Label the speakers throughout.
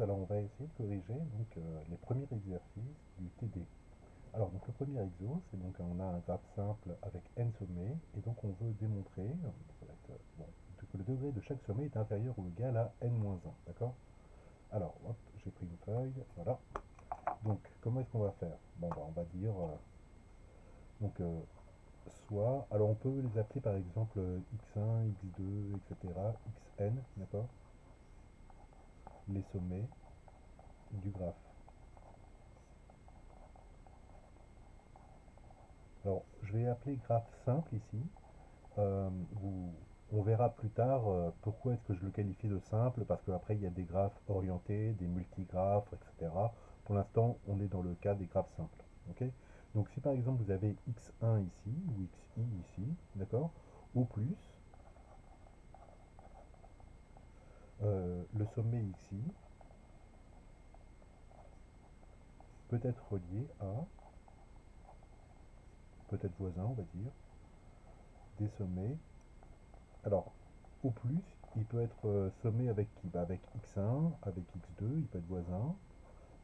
Speaker 1: Alors on va essayer de corriger les premiers exercices du TD. Alors donc le premier exo, c'est donc on a un graphe simple avec n sommets et donc on veut démontrer ça va être, que le degré de chaque sommet est inférieur ou égal à n-1, d'accord? Alors hop, j'ai pris une feuille, voilà. Donc comment est-ce qu'on va faire? Bon bah, on va dire donc soit, alors on peut les appeler par exemple x1, x2, etc., xn, d'accord? Les sommets du graphe. Alors, je vais appeler graphe simple ici. On verra plus tard pourquoi est-ce que je le qualifie de simple, parce qu'après il y a des graphes orientés, des multigraphes, etc. Pour l'instant, on est dans le cas des graphes simples. Ok. Donc si par exemple vous avez x1 ici, ou xi ici, d'accord, au plus, le sommet xi peut être relié à, peut-être voisin, on va dire, des sommets. Alors, au plus, il peut être sommé avec qui? Bah, avec x1, avec x2, il peut être voisin,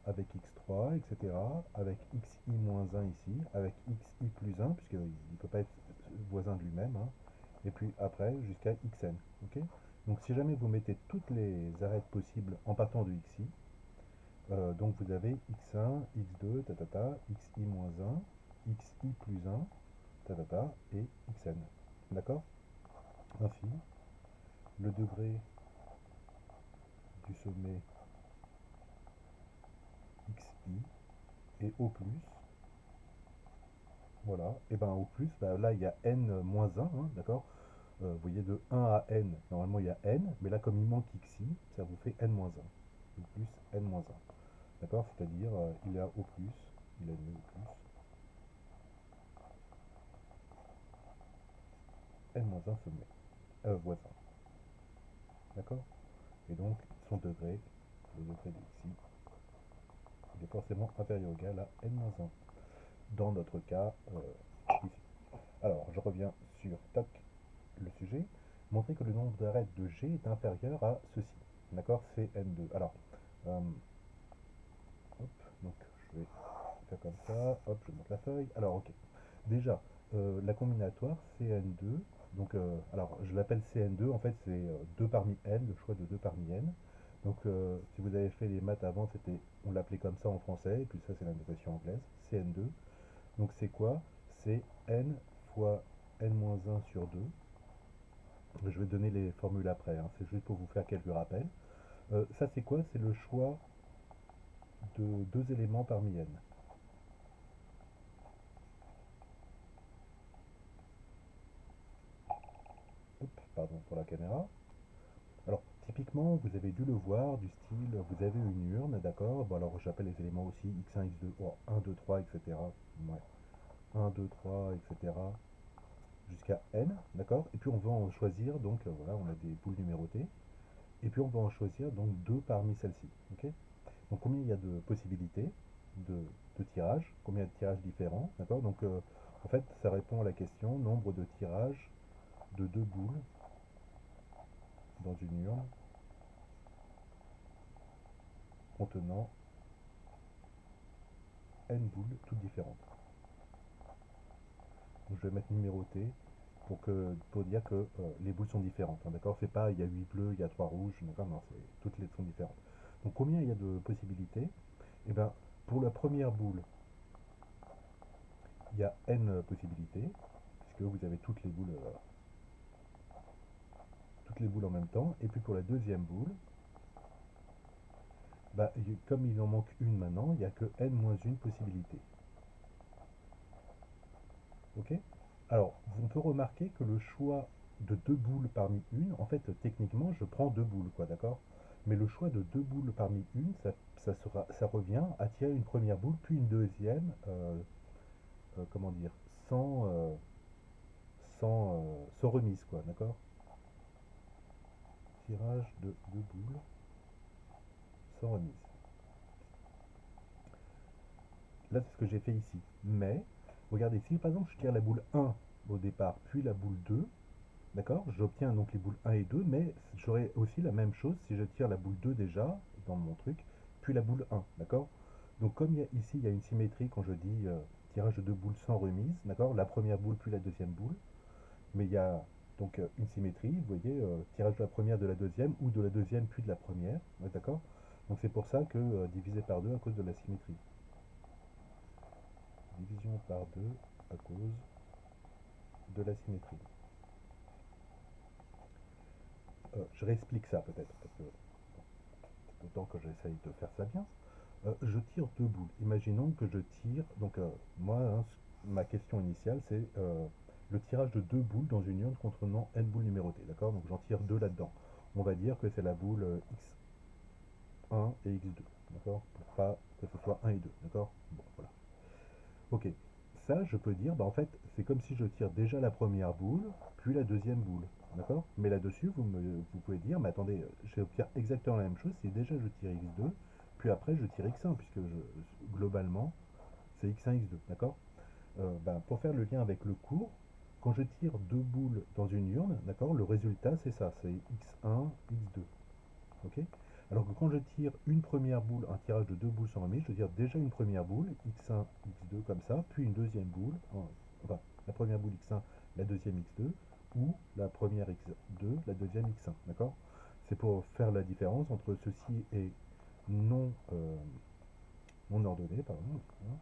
Speaker 1: avec x3, etc., avec xi-1 ici, avec xi plus 1, puisqu'il ne peut pas être voisin de lui-même, hein, et puis après jusqu'à xn. Ok. Donc si jamais vous mettez toutes les arêtes possibles en partant de xi, donc vous avez x1, x2, xi-1, xi plus 1, et xn. D'accord? Ainsi, le degré du sommet xi et au plus, voilà, et ben au plus, bah, là il y a n-1, hein, d'accord? Vous voyez, de 1 à n, normalement il y a n, mais là comme il manque xi, ça vous fait n-1, ou plus n-1, d'accord? C'est-à-dire, il a au plus, il a mis au plus, n-1 sommet, voisin, d'accord? Et donc son degré, le degré de xi, il est forcément inférieur ou égal à n-1, dans notre cas ici. Alors, je reviens sur tac, le sujet, montrer que le nombre d'arêtes de G est inférieur à ceci. D'accord? Cn2. Alors, hop, donc je vais faire comme ça, hop, je monte la feuille. Alors, ok. Déjà, la combinatoire Cn2, donc, alors je l'appelle Cn2, en fait c'est 2 parmi n, le choix de 2 parmi n. Donc, si vous avez fait les maths avant, on l'appelait comme ça en français, et puis ça c'est la notation anglaise, Cn2. Donc c'est quoi? C'est n fois n-1 sur 2. Je vais donner les formules après, hein, c'est juste pour vous faire quelques rappels. Ça c'est quoi? C'est le choix de deux éléments parmi n. Hop, pardon pour la caméra. Alors typiquement vous avez dû le voir du style, vous avez une urne, d'accord? Bon alors j'appelle les éléments aussi x1, x2, oh, 1, 2, 3, etc. Ouais. 1, 2, 3, etc. jusqu'à n, d'accord? Et puis on va en choisir, donc voilà, on a des boules numérotées. Et puis on va en choisir donc deux parmi celles-ci. Ok. Donc combien il y a de possibilités de, de tirages, combien de tirages différents, d'accord? Donc en fait ça répond à la question nombre de tirages de deux boules dans une urne contenant n boules toutes différentes. Donc je vais mettre numéroté pour dire que les boules sont différentes, hein, d'accord? C'est pas il y a 8 bleus, il y a 3 rouges, d'accord? Non, toutes les sont différentes. Donc combien il y a de possibilités? Eh bien, pour la première boule, il y a n possibilités, puisque vous avez toutes les boules en même temps. Et puis pour la deuxième boule, bah, comme il en manque une maintenant, il n'y a que n-1 possibilité. Ok. Alors, on peut remarquer que le choix de deux boules parmi une, en fait, techniquement, je prends deux boules, quoi, d'accord? Mais le choix de deux boules parmi une, ça revient à tirer une première boule, puis une deuxième, comment dire, sans remise, quoi, d'accord? Tirage de deux boules sans remise. Là, c'est ce que j'ai fait ici. Mais, regardez, si par exemple je tire la boule 1 au départ, puis la boule 2, d'accord? J'obtiens donc les boules 1 et 2, mais j'aurai aussi la même chose si je tire la boule 2 déjà, dans mon truc, puis la boule 1, d'accord? Donc comme ici il y a une symétrie quand je dis tirage de deux boules sans remise, d'accord? La première boule puis la deuxième boule, mais il y a donc une symétrie, vous voyez, tirage de la première, de la deuxième, ou de la deuxième puis de la première, ouais, d'accord? Donc c'est pour ça que divisé par 2 à cause de la symétrie. Division par 2 à cause de la symétrie. Je réexplique ça peut-être, parce que autant que j'essaye de faire ça bien. Je tire deux boules. Imaginons que je tire, donc moi, hein, ma question initiale, c'est le tirage de deux boules dans une urne contenant n boules numérotées, d'accord? Donc j'en tire deux là-dedans. On va dire que c'est la boule x1 et x2, d'accord? Pour pas que ce soit 1 et 2, d'accord? Bon, voilà. Ok. Ça, je peux dire, bah en fait, c'est comme si je tire déjà la première boule, puis la deuxième boule, d'accord? Mais là-dessus, vous pouvez dire, mais attendez, je vais faire exactement la même chose si déjà je tire x2, puis après je tire x1, puisque globalement, c'est x1, x2, d'accord? Ben, pour faire le lien avec le cours, quand je tire deux boules dans une urne, d'accord, le résultat c'est ça, c'est x1, x2. Ok. Alors que quand je tire une première boule, un tirage de deux boules sans remise, je tire déjà une première boule, x1, x2 comme ça, puis une deuxième boule, enfin la première boule x1, la deuxième x2, ou la première x2, la deuxième x1, d'accord? C'est pour faire la différence entre ceci et non, non ordonné, pardon. Hein.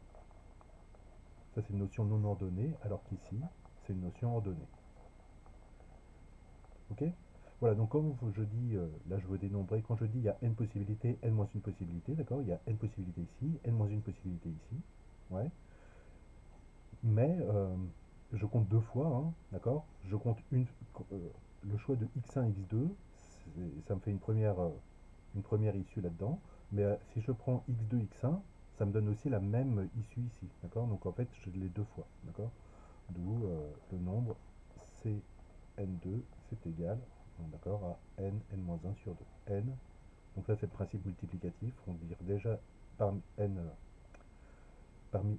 Speaker 1: Ça c'est une notion non ordonnée, alors qu'ici, c'est une notion ordonnée. Ok. Voilà, donc comme je dis, là je veux dénombrer, quand je dis il y a n possibilités, n moins une possibilité, d'accord? Il y a n possibilités ici, n moins une possibilité ici, ouais. Mais je compte deux fois, hein, d'accord? Je compte euh, le choix de x1, x2, ça me fait une première issue là-dedans. Mais si je prends x2, x1, ça me donne aussi la même issue ici, d'accord? Donc en fait, je l'ai deux fois, d'accord? D'où le nombre Cn2, c'est égal, d'accord, à n-1 sur 2. N, donc là c'est le principe multiplicatif, on veut dire déjà parmi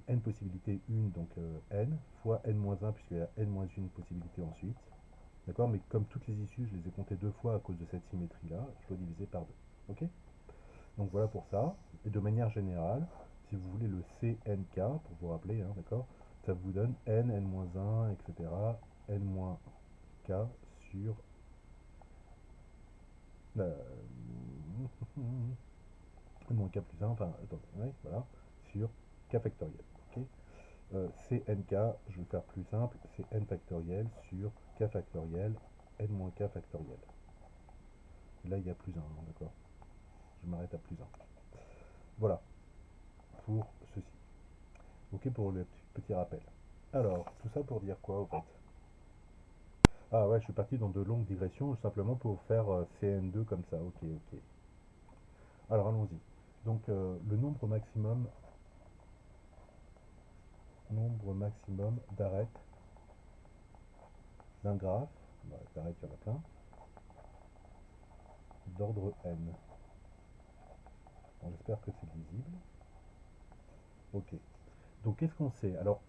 Speaker 1: n possibilités 1, donc n, fois n-1, puisqu'il y a n-1 possibilité ensuite. D'accord, mais comme toutes les issues, je les ai comptées deux fois à cause de cette symétrie-là, je dois diviser par 2. Ok. Donc voilà pour ça. Et de manière générale, si vous voulez le CNK, pour vous rappeler, hein, d'accord, ça vous donne n, n-1, etc., n-k sur n-k plus 1, enfin, attends, ouais, voilà, sur k factoriel. Ok. CNK, je vais le faire plus simple, c'est n factoriel sur k factoriel, n-k factoriel. Et là, il y a plus 1, hein, d'accord. Je m'arrête à plus 1. Voilà, pour ceci. Ok pour le petit rappel. Alors, tout ça pour dire quoi, au fait? Ah ouais, je suis parti dans de longues digressions, simplement pour faire CN2 comme ça. Ok, ok. Alors, allons-y. Donc, le nombre maximum d'arêtes d'un graphe, bah, d'arêtes, il y en a plein, d'ordre n. Bon, j'espère que c'est lisible. Ok. Donc qu'est-ce qu'on sait? Alors,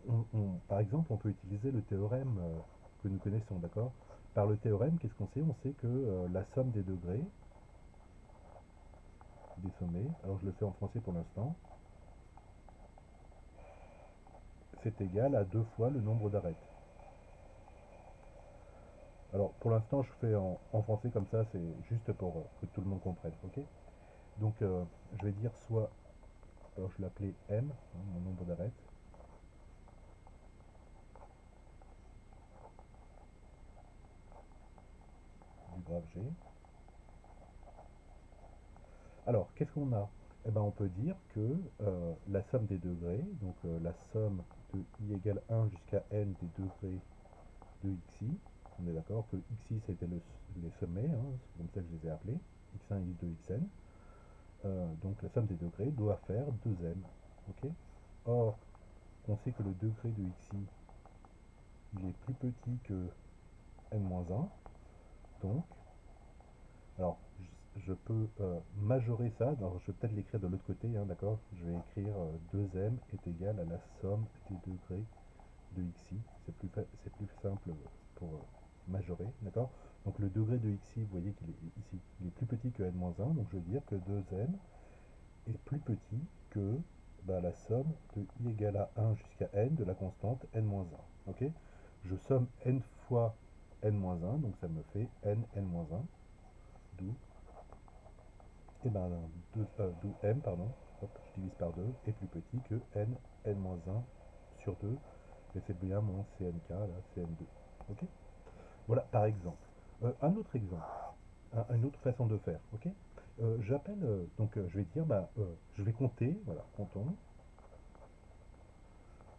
Speaker 1: par exemple, on peut utiliser le théorème que nous connaissons, d'accord? Par le théorème, qu'est-ce qu'on sait? On sait que la somme des degrés, des sommets, alors je le fais en français pour l'instant, c'est égal à deux fois le nombre d'arêtes. Alors, pour l'instant, je fais en français comme ça, c'est juste pour que tout le monde comprenne, ok? Donc, je vais dire soit, alors je l'appelais M, hein, mon nombre d'arêtes, du graphe G. Alors, qu'est-ce qu'on a? Eh ben, on peut dire que la somme des degrés, donc la somme de i égale 1 jusqu'à n des degrés de xi, on est d'accord que xi c'était les sommets, hein, c'est comme ça que je les ai appelés, x1, x2, xn. Donc la somme des degrés doit faire 2n. Ok. Or, on sait que le degré de xi il est plus petit que n-1, donc alors, je peux majorer ça, alors je vais peut-être l'écrire de l'autre côté, hein, d'accord? Je vais écrire 2m est égal à la somme des degrés de xi. C'est plus simple pour majorer, d'accord? Donc le degré de xi, vous voyez qu'il est ici, il est plus petit que n-1, donc je veux dire que 2n plus petit que la somme de i égale à 1 jusqu'à n de la constante n-1. Ok? Je somme n fois n-1, donc ça me fait n-1, d'où et d'où m, pardon, hop, je divise par 2, est plus petit que n-1 sur 2, et c'est bien mon CNK, là, CN2. Ok? Voilà, par exemple. Un autre exemple, une autre façon de faire, ok? J'appelle, je vais dire, je vais compter, voilà, comptons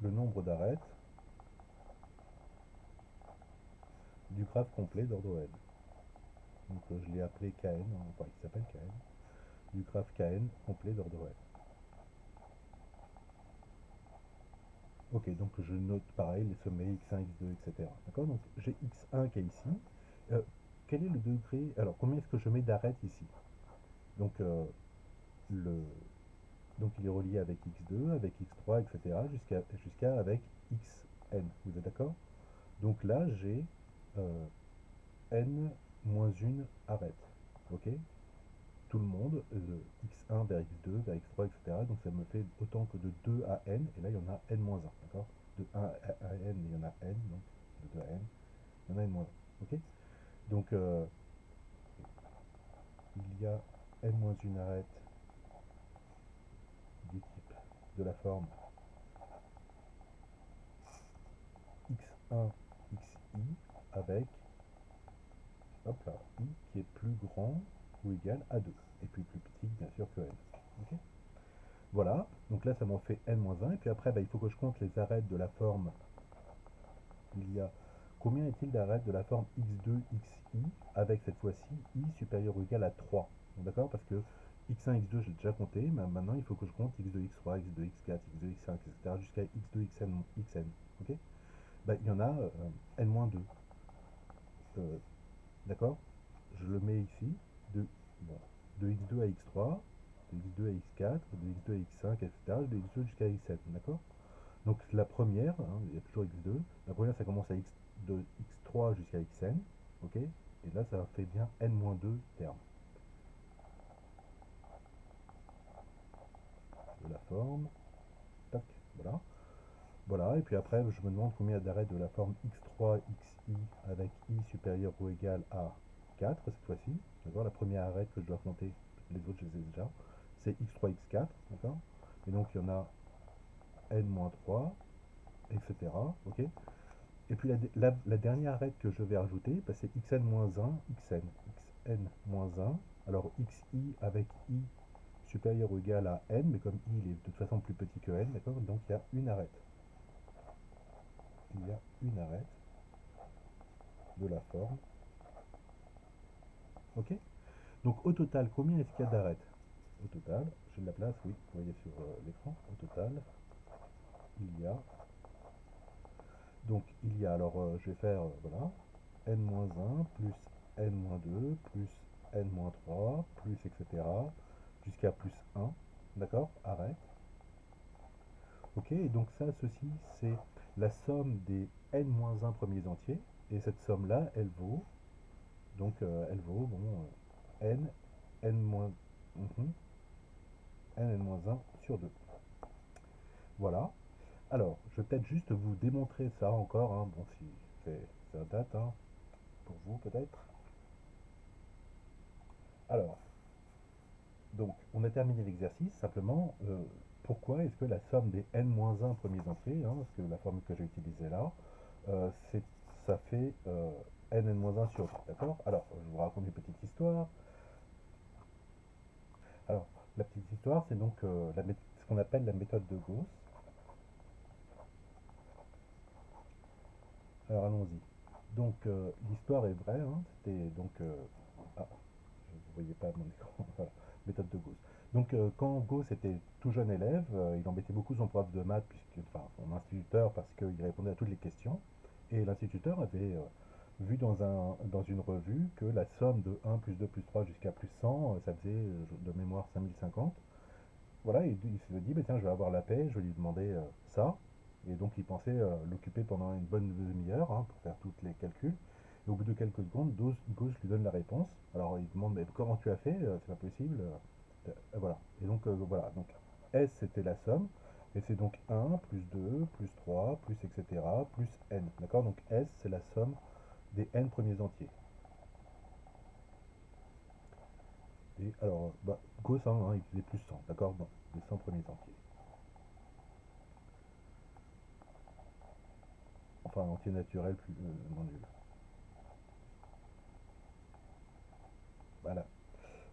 Speaker 1: le nombre d'arêtes du graphe complet d'ordre n. Donc je l'ai appelé Kn, enfin il s'appelle Kn, du graphe Kn complet d'ordre n. Ok, donc je note pareil les sommets x1, x2, etc. D'accord? Donc j'ai x1 qui est ici. Euh, Quel est le degré? Alors combien est-ce que je mets d'arêtes ici? Donc, le, donc il est relié avec x2, avec x3, etc. jusqu'à avec xn. Vous êtes d'accord? Donc là j'ai n-1 arête. Ok? Tout le monde, de x1 vers x2, vers x3, etc. Donc ça me fait autant que de 2 à n, et là il y en a n-1, d'accord? De 1 à n, il y en a n, donc de 2 à n, il y en a n-1. Ok? Donc il y a n-1 arête du type de la forme x1, xi avec, hop là, i qui est plus grand ou égal à 2, et puis plus petit bien sûr que n. Ok? Voilà, donc là ça m'en fait n-1, et puis après il faut que je compte les arêtes de la forme. Il y a combien est-il d'arêtes de la forme x2, xi avec cette fois-ci i supérieur ou égal à 3. D'accord? Parce que x1, x2 j'ai déjà compté, mais maintenant il faut que je compte x2, x3, x2, x4, x2, x5, etc. jusqu'à x2, xn. Ok? Il y en a n-2. D'accord? Je le mets ici, de, bon, de x2 à x3, de x2 à x4, de x2 à x5, etc. de x2 jusqu'à xn. D'accord? Donc la première, hein, il y a toujours x2, la première ça commence à x, de x3 jusqu'à xn, ok? Et là ça fait bien n-2 termes de la forme, tac, voilà. Voilà, et puis après je me demande combien d'arêtes de la forme x3, xi avec i supérieur ou égal à 4 cette fois-ci, d'accord? La première arête que je dois compter, les autres je les ai déjà, c'est x3, x4, d'accord? Et donc il y en a n-3, etc. Ok? Et puis la dernière arête que je vais rajouter, c'est xn-1, xn, xn-1. Alors xi avec i supérieur ou égal à n, mais comme i il est de toute façon plus petit que n, d'accord? Donc il y a une arête. Il y a une arête de la forme. Ok? Donc au total, combien est-ce qu'il y a d'arêtes? Au total, j'ai de la place, oui, vous voyez sur l'écran. Au total, il y a. Donc il y a, alors je vais faire, voilà, n-1 plus n-2 plus n-3 plus etc. jusqu'à plus 1. D'accord? Arrête. Ok, et donc ça, ceci, c'est la somme des n-1 premiers entiers. Et cette somme-là, elle vaut, elle vaut, n, n-, mhm, n-1 sur 2. Voilà. Alors, je vais peut-être juste vous démontrer ça encore, hein. Bon, si ça date, hein, pour vous peut-être. Alors, donc, on a terminé l'exercice. Simplement, pourquoi est-ce que la somme des n-1 premiers entiers, hein, parce que la formule que j'ai utilisée là, euh, c'est- ça fait n-1 sur 2, d'accord? Alors, je vous raconte une petite histoire. Alors, la petite histoire, c'est donc ce qu'on appelle la méthode de Gauss. Alors, allons-y. Donc, l'histoire est vraie, hein, c'était donc... ah, je ne voyais pas mon écran, voilà, méthode de Gauss. Donc, quand Gauss était tout jeune élève, il embêtait beaucoup son prof de maths, enfin son instituteur, parce qu'il répondait à toutes les questions. Et l'instituteur avait vu dans une revue que la somme de 1 plus 2 plus 3 jusqu'à plus 100, ça faisait de mémoire 5050. Voilà, et il se dit, bah, tiens, je vais avoir la paix, je vais lui demander ça. Et donc il pensait l'occuper pendant une bonne demi-heure, hein, pour faire tous les calculs. Et au bout de quelques secondes, Gauss lui donne la réponse. Alors il demande, mais comment tu as fait? C'est pas possible. voilà. Et donc, voilà. Donc, S, c'était la somme. Et c'est donc un plus 2 plus 3 plus etc. plus n. D'accord? Donc, S, c'est la somme des n premiers entiers. Et alors, bah, Gauss, hein, il faisait plus 100. D'accord? Bon, les 100 premiers entiers. Enfin, entier naturel plus non nul. Voilà.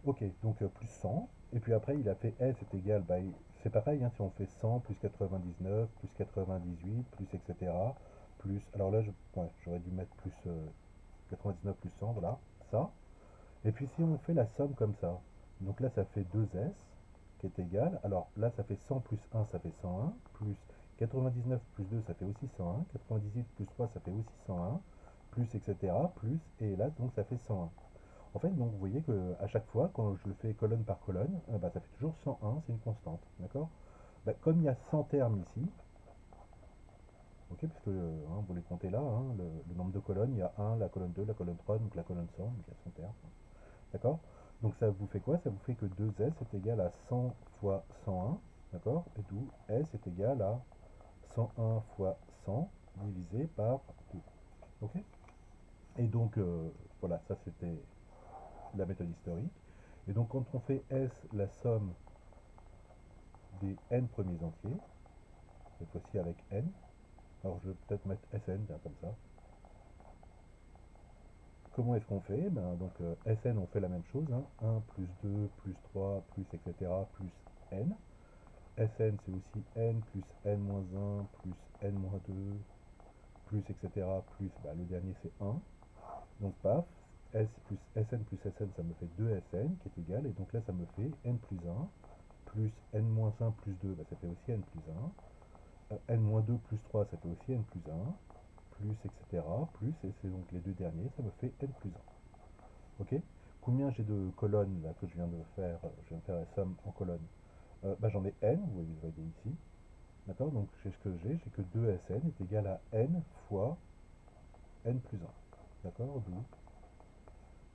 Speaker 1: Ok, donc plus 100. Et puis après, il a fait S est égal, bah, c'est pareil, hein, si on fait 100 plus 99, plus 98, plus etc. Plus, alors là, ouais, j'aurais dû mettre plus 99 plus 100, voilà, ça. Et puis si on fait la somme comme ça, donc là, ça fait 2S qui est égal, alors là, ça fait 100 plus 1, ça fait 101, plus 99 plus 2, ça fait aussi 101, 98 plus 3, ça fait aussi 101, plus etc. Plus, et là, donc ça fait 101. En fait, donc, vous voyez que à chaque fois, quand je le fais colonne par colonne, bah, ça fait toujours 101, c'est une constante, d'accord? Bah, comme il y a 100 termes ici, ok, parce que vous les comptez là, hein, le nombre de colonnes, il y a 1, la colonne 2, la colonne 3, donc la colonne 100, donc il y a 100 termes, d'accord? Donc ça vous fait quoi? Ça vous fait que 2S est égal à 100 fois 101, d'accord? Et d'où S est égal à 101 fois 100 divisé par 2, ok? Et donc, voilà, ça c'était la méthode historique. Et donc quand on fait S, la somme des n premiers entiers, cette fois-ci avec n. Alors je vais peut-être mettre Sn, tiens, comme ça. Comment est-ce qu'on fait? Ben, donc Sn, on fait la même chose, hein. 1 plus 2 plus 3 plus etc. plus n. Sn, c'est aussi n plus n-1 plus n-2 plus etc. plus, bah, le dernier c'est 1. Donc paf, S plus Sn plus Sn, ça me fait 2Sn qui est égal, et donc là ça me fait n plus 1 plus n-1 plus 2, bah, ça fait aussi n plus 1. N-2 plus 3, ça fait aussi n plus 1, plus, etc., plus, et c'est donc les deux derniers, ça me fait n plus 1. Ok? Combien j'ai de colonnes là que je viens de faire? Je viens de faire la somme en colonnes. Bah, j'en ai n, vous voyez ici. D'accord? Donc ce que j'ai que 2Sn est égal à n fois n plus 1. D'accord? D'où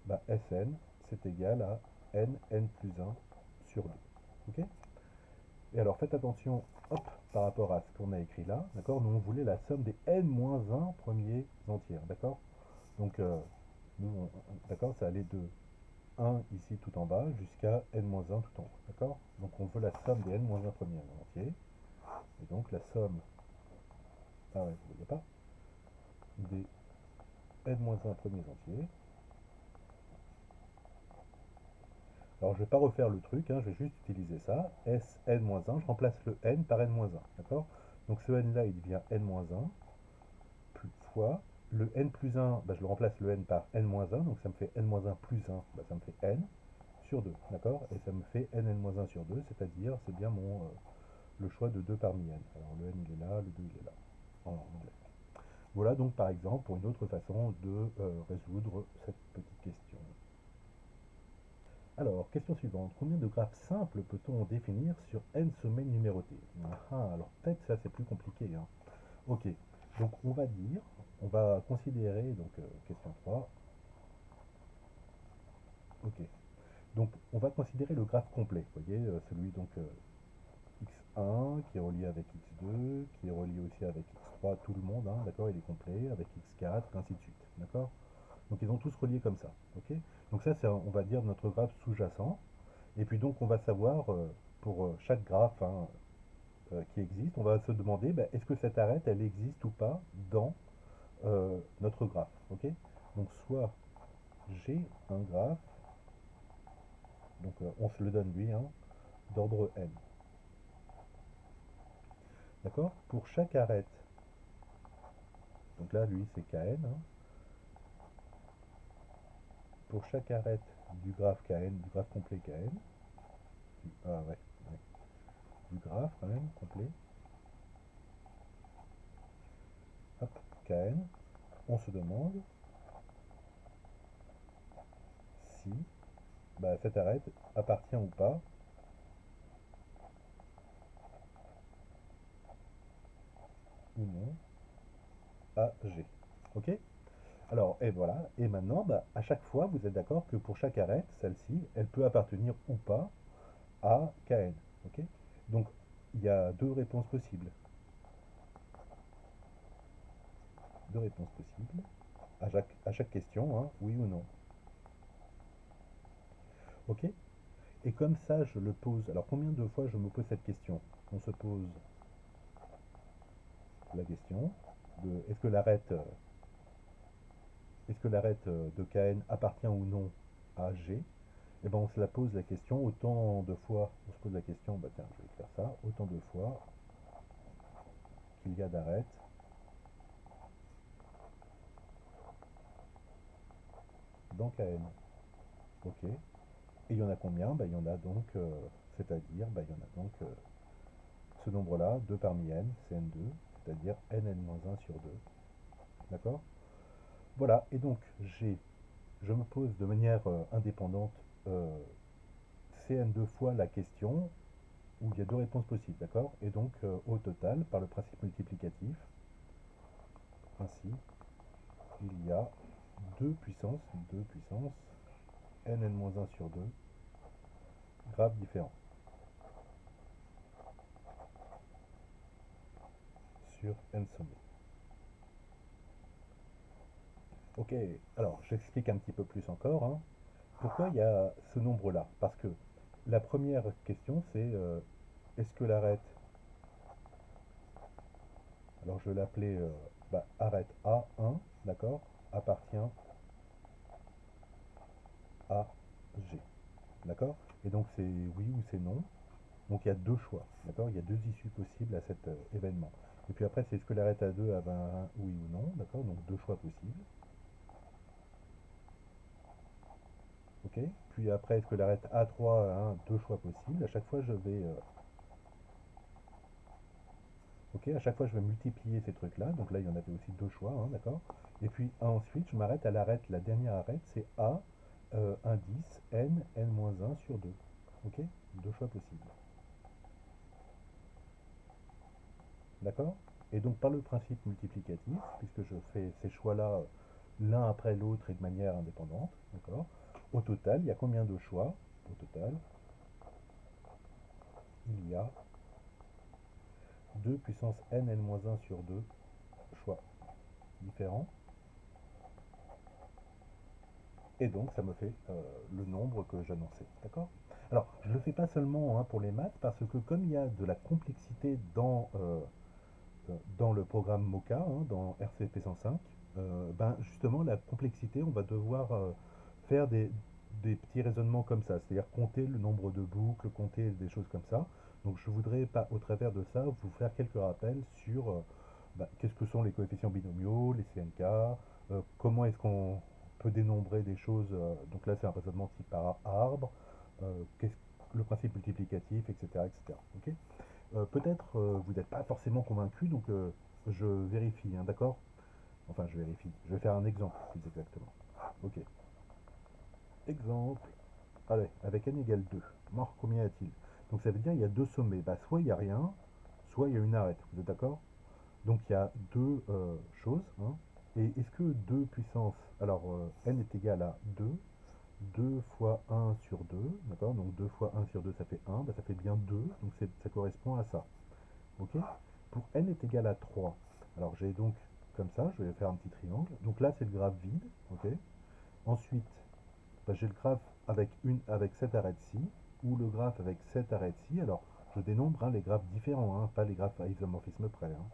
Speaker 1: bah, Sn, c'est égal à n plus 1 sur 2. Ok? Et alors faites attention, hop, par rapport à ce qu'on a écrit là, d'accord? Nous on voulait la somme des n-1 premiers entiers, d'accord? Donc d'accord, ça allait de 1 ici tout en bas jusqu'à n-1 tout en haut, d'accord? Donc on veut la somme des n-1 premiers entiers, et donc la somme, ah ouais, vous voyez pas, des n-1 premiers entiers. Alors je ne vais pas refaire le truc, hein, je vais juste utiliser ça, s n-1, je remplace le n par n-1, d'accord? Donc ce n là il devient n-1, fois le n plus 1, bah, je le remplace le n par n-1, donc ça me fait n-1 plus 1, bah, ça me fait n sur 2, d'accord? Et ça me fait n-1 sur 2, c'est-à-dire c'est bien le choix de 2 parmi n. Alors le n il est là, le 2 il est là, en anglais. Voilà donc par exemple pour une autre façon de résoudre cette petite question. Alors, question suivante. Combien de graphes simples peut-on définir sur n sommets numérotés? Alors peut-être ça c'est plus compliqué, hein. Ok, donc on va considérer, donc question 3, ok, donc on va considérer le graphe complet, vous voyez, celui donc x1 qui est relié avec x2, qui est relié aussi avec x3, tout le monde, hein, d'accord, il est complet, avec x4, ainsi de suite, d'accord? Donc ils ont tous relié comme ça, ok? Donc ça c'est, on va dire, notre graphe sous-jacent, et puis donc on va savoir, pour chaque graphe hein, qui existe, on va se demander, bah, est-ce que cette arête, elle existe ou pas dans notre graphe, ok? Donc soit j'ai un graphe, donc on se le donne lui, hein, d'ordre n. D'accord? Pour chaque arête, donc là lui c'est Kn, hein, pour chaque arête du graphe Kn, du graphe complet Kn, ouais, du graphe quand même complet, hop, Kn, on se demande si bah, cette arête appartient ou pas ou non à G. Ok? Alors, et voilà, et maintenant, bah, à chaque fois, vous êtes d'accord que pour chaque arête, celle-ci, elle peut appartenir ou pas A, Kn. Ok. Donc, il y a deux réponses possibles. Deux réponses possibles à chaque question, hein, oui ou non. Ok. Et comme ça, je le pose. Alors, combien de fois je me pose cette question? On se pose la question de est-ce que l'arête de Kn appartient ou non à G? Et ben on se la pose la question autant de fois, on se pose la question, bah tiens, je vais écrire ça, autant de fois qu'il y a d'arêtes dans Kn. Ok. Et il y en a combien? Bah, il y en a donc, c'est-à-dire, bah, il y en a donc ce nombre-là, 2 parmi n, c'est n2, c'est-à-dire nn-1 sur 2. D'accord? Voilà, et donc je me pose de manière indépendante cn2 fois la question où il y a deux réponses possibles, d'accord? Et donc au total, par le principe multiplicatif, ainsi, il y a 2 puissance nn-1 sur 2 graphes différents sur n sommés. Ok, alors j'explique un petit peu plus encore, hein. Pourquoi il y a ce nombre-là? Parce que la première question c'est est-ce que l'arête, alors je vais l'appeler arête A1, d'accord, appartient à G, d'accord? Et donc c'est oui ou c'est non. Donc il y a deux choix, d'accord? Il y a deux issues possibles à cet événement. Et puis après, c'est est-ce que l'arête A2 avait un oui ou non, d'accord? Donc deux choix possibles. Ok. Puis après, est-ce que l'arête A3 a un deux choix possibles? À chaque fois, je vais ok, à chaque fois, je vais multiplier ces trucs-là. Donc là, il y en avait aussi deux choix, hein, d'accord? Et puis ensuite, je m'arrête à l'arête, la dernière arête, c'est A indice n, n-1 sur 2. Ok? Deux choix possibles. D'accord? Et donc par le principe multiplicatif, puisque je fais ces choix-là l'un après l'autre et de manière indépendante, d'accord? Au total, il y a combien de choix? Au total, il y a 2 puissance n, n-1 sur 2 choix différents. Et donc ça me fait le nombre que j'annonçais, d'accord? Alors, je ne le fais pas seulement hein, pour les maths, parce que comme il y a de la complexité dans le programme MOCA, hein, dans RCP 105, ben justement, la complexité, on va devoir faire des petits raisonnements comme ça, c'est-à-dire compter le nombre de boucles, compter des choses comme ça. Donc je voudrais, pas, au travers de ça, vous faire quelques rappels sur qu'est-ce que sont les coefficients binomiaux, les CNK, comment est-ce qu'on peut dénombrer des choses. Donc là, c'est un raisonnement type par arbre, qu'est-ce, le principe multiplicatif, etc. etc. Ok. Peut-être vous n'êtes pas forcément convaincu, donc je vérifie, hein, d'accord? Enfin, je vérifie. Je vais faire un exemple, plus exactement. Ok. Exemple. Allez, avec n égale 2. Mort, combien y a-t-il? Donc ça veut dire qu'il y a deux sommets. Bah, soit il n'y a rien, soit il y a une arête. Vous êtes d'accord? Donc il y a deux choses, hein. Et est-ce que 2 puissance, alors n est égal à 2, 2 fois 1 sur 2, d'accord? Donc 2 fois 1 sur 2, ça fait 1, bah, ça fait bien 2, donc ça correspond à ça. Ok. Pour n est égal à 3. Alors j'ai donc comme ça, je vais faire un petit triangle. Donc là c'est le graphe vide. Ok. Ensuite, bah, j'ai le graphe avec cette arête-ci, ou le graphe avec cette arête-ci. Alors je dénombre hein, les graphes différents, hein, pas les graphes à isomorphisme près, hein.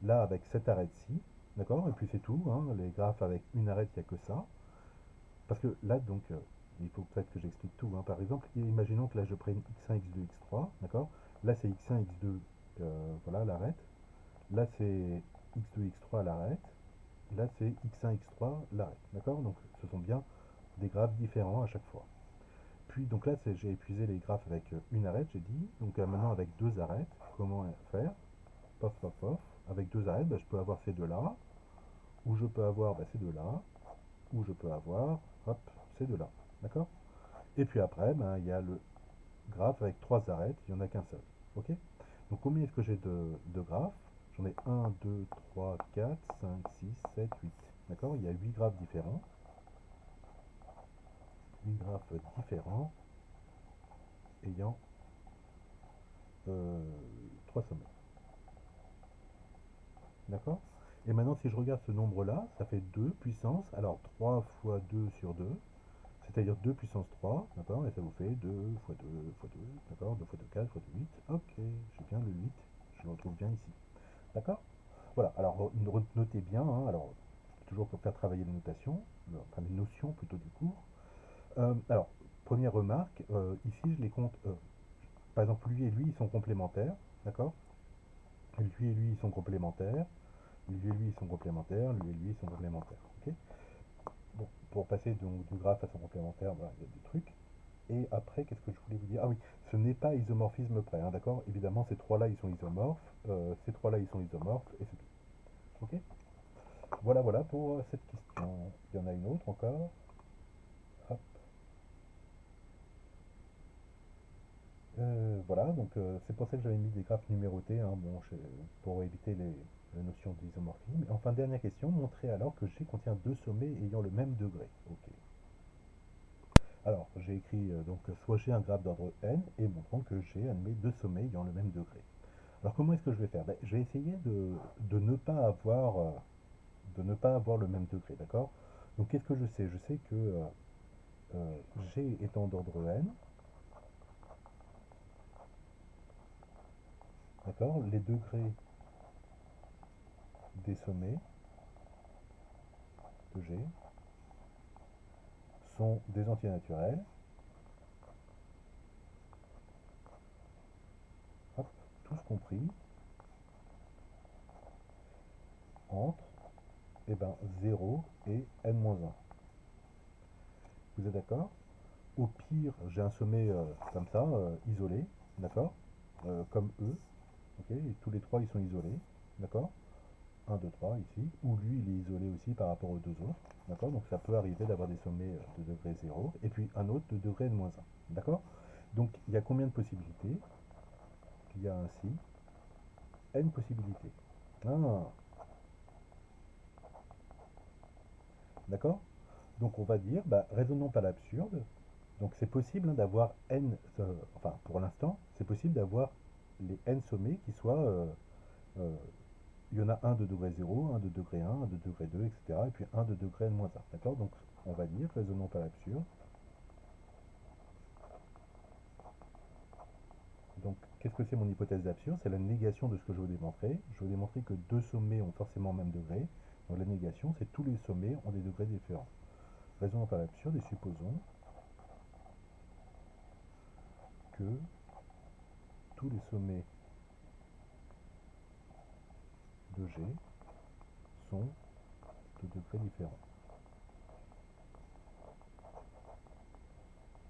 Speaker 1: Là avec cette arête-ci, d'accord. Et puis c'est tout, hein, les graphes avec une arête, il n'y a que ça. Parce que là donc il faut peut-être que j'explique tout, hein. Par exemple, imaginons que là je prenne x1, x2, x3, d'accord. Là c'est x1, x2, voilà l'arête. Là, c'est x2, x3 à l'arête. Là, c'est x1, x3 l'arête. D'accord? Donc, ce sont bien des graphes différents à chaque fois. Puis, donc là, j'ai épuisé les graphes avec une arête, j'ai dit. Donc, maintenant, avec deux arêtes, comment faire? Pof, pof, pof. Avec deux arêtes, bah, je peux avoir ces deux-là. Ou je peux avoir ces deux-là. Ou je peux avoir, hop, ces deux-là. D'accord? Et puis après, ben, il y a le graphe avec trois arêtes. Il n'y en a qu'un seul. Ok? Donc combien est-ce que j'ai de graphes? J'en ai un, 2, 3, 4, 5, 6, 7, 8. D'accord? Il y a 8 graphes différents. 8 graphes différents ayant 3 sommets. D'accord? Et maintenant, si je regarde ce nombre-là, ça fait 2 puissance, alors 3 fois 2 sur 2, c'est-à-dire 2 puissance 3, d'accord? Et ça vous fait 2 fois 2 fois 2, d'accord? 2 fois 2, 4 fois 2, 8. Ok, j'ai bien le 8, je le retrouve bien ici. D'accord? Voilà, alors notez bien, hein, alors toujours pour faire travailler les notations, enfin les notions plutôt du cours. Alors, première remarque, ici je les compte, par exemple lui et lui ils sont complémentaires, d'accord? Lui et lui ils sont complémentaires, lui et lui ils sont complémentaires, lui et lui ils sont complémentaires, ok? Bon, pour passer donc du graphe à son complémentaire, voilà, il y a des trucs. Et après, qu'est-ce que je voulais vous dire? Ah oui, ce n'est pas isomorphisme près, hein, d'accord? Évidemment, ces trois-là, ils sont isomorphes, ces trois-là, ils sont isomorphes, et c'est tout. Ok? Voilà, voilà pour cette question. Il y en a une autre encore. Hop. Voilà, donc c'est pour ça que j'avais mis des graphes numérotés, hein, bon, pour éviter la notion d'isomorphisme. Et enfin, dernière question, montrer alors que G contient deux sommets ayant le même degré. Ok. Alors, j'ai écrit donc soit G un graphe d'ordre n et montrant que G admet deux sommets ayant le même degré. Alors comment est-ce que je vais faire? Ben, je vais essayer de ne pas avoir, le même degré, d'accord? Donc qu'est-ce que je sais? Je sais que G étant d'ordre n, d'accord? Les degrés des sommets de G sont des entiers naturels, hop, tous compris, entre ben, 0 et n-1. Vous êtes d'accord? Au pire, j'ai un sommet comme ça, isolé, d'accord? Comme E, ok? Et tous les trois, ils sont isolés, d'accord? Un 2 3 ici, où lui, il est isolé aussi par rapport aux deux autres, d'accord? Donc ça peut arriver d'avoir des sommets de degré 0, et puis un autre de degré n-1, d'accord? Donc il y a combien de possibilités? Il y a ainsi n possibilités. Ah, d'accord? Donc on va dire, bah, raisonnons pas l'absurde. Donc c'est possible hein, d'avoir n, enfin pour l'instant, c'est possible d'avoir les n sommets qui soient, euh, il y en a un de degré 0, un de degré 1, un de degré 2, etc. Et puis un de degré n-1. D'accord? Donc on va dire, raisonnons pas l'absurde. Donc qu'est-ce que c'est mon hypothèse d'absurde? C'est la négation de ce que je veux démontrer. Je veux démontrer que deux sommets ont forcément le même degré. Donc la négation, c'est tous les sommets ont des degrés différents. Raisonnons pas l'absurde et supposons que tous les sommets de G sont de degrés différents.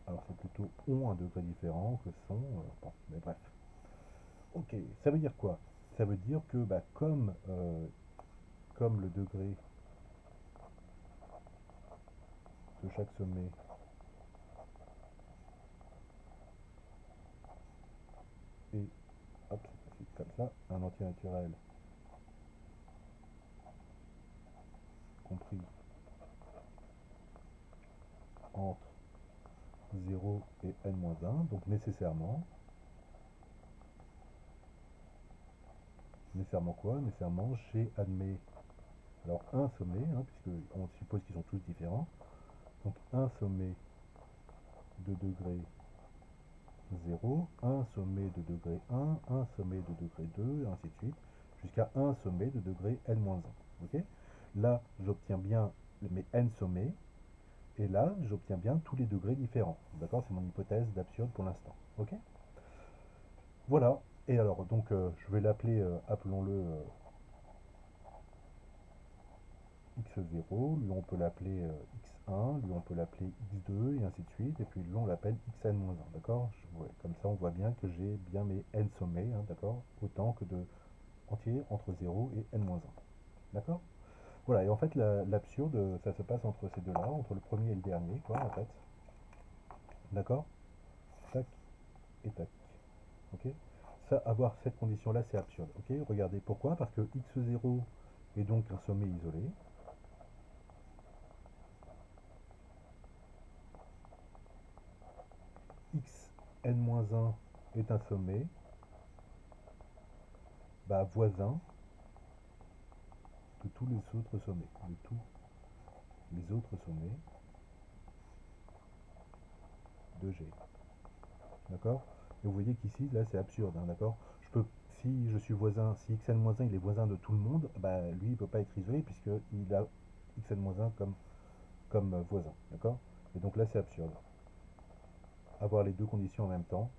Speaker 1: Alors c'est plutôt ont un degré différent que sont, bon, mais bref. Ok, ça veut dire quoi? Ça veut dire que bah, comme le degré de chaque sommet est, hop, c'est facile comme ça, un entier naturel compris entre 0 et n-1, donc nécessairement quoi? Nécessairement G admet alors un sommet, hein, puisqu'on suppose qu'ils sont tous différents, donc un sommet de degré 0, un sommet de degré 1, un sommet de degré 2, et ainsi de suite, jusqu'à un sommet de degré n-1. Ok? Là, j'obtiens bien mes n sommets, et là, j'obtiens bien tous les degrés différents. D'accord? C'est mon hypothèse d'absurde pour l'instant. Ok? Voilà. Et alors, donc, je vais l'appeler, appelons-le x0, lui on peut l'appeler x1, lui on peut l'appeler x2, et ainsi de suite, et puis lui on l'appelle xn-1, d'accord? Ouais, comme ça on voit bien que j'ai bien mes n sommets, hein, d'accord? Autant que de entiers entre 0 et n-1, d'accord? Voilà, et en fait l'absurde, ça se passe entre ces deux-là, entre le premier et le dernier, quoi, en fait, d'accord? Tac et tac, ok? Ça, avoir cette condition-là, c'est absurde, ok? Regardez, pourquoi? Parce que x0 est donc un sommet isolé, x n-1 est un sommet voisin de tous les autres sommets, de tous les autres sommets de G. D'accord? Et vous voyez qu'ici, là, c'est absurde, hein, d'accord? Si je suis voisin, si xn-1 il est voisin de tout le monde, lui, il ne peut pas être isolé puisqu'il a xn-1 comme voisin, d'accord? Et donc là, c'est absurde. Avoir les deux conditions en même temps,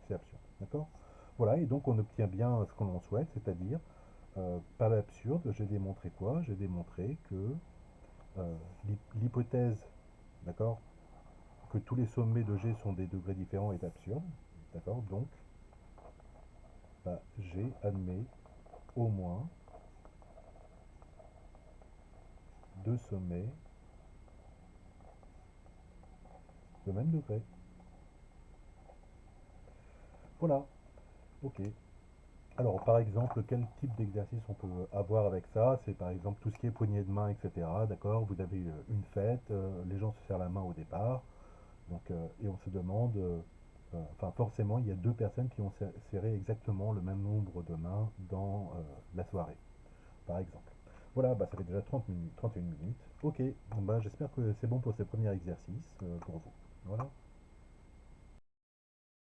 Speaker 1: c'est absurde, d'accord? Voilà, et donc on obtient bien ce que l'on souhaite, c'est-à-dire, par l'absurde, j'ai démontré quoi? J'ai démontré que euh, l'hypothèse, d'accord, que tous les sommets de G sont des degrés différents est absurde, d'accord? Donc, G admet au moins deux sommets de même degré. Voilà, ok. Alors, par exemple, quel type d'exercice on peut avoir avec ça? C'est par exemple tout ce qui est poignée de main, etc. D'accord? Vous avez une fête, les gens se serrent la main au départ, donc, et on se demande, enfin forcément, il y a deux personnes qui ont serré exactement le même nombre de mains dans la soirée, par exemple. Voilà, ça fait déjà 30 minutes, 31 minutes. Ok, bon, j'espère que c'est bon pour ces premiers exercices pour vous. Voilà.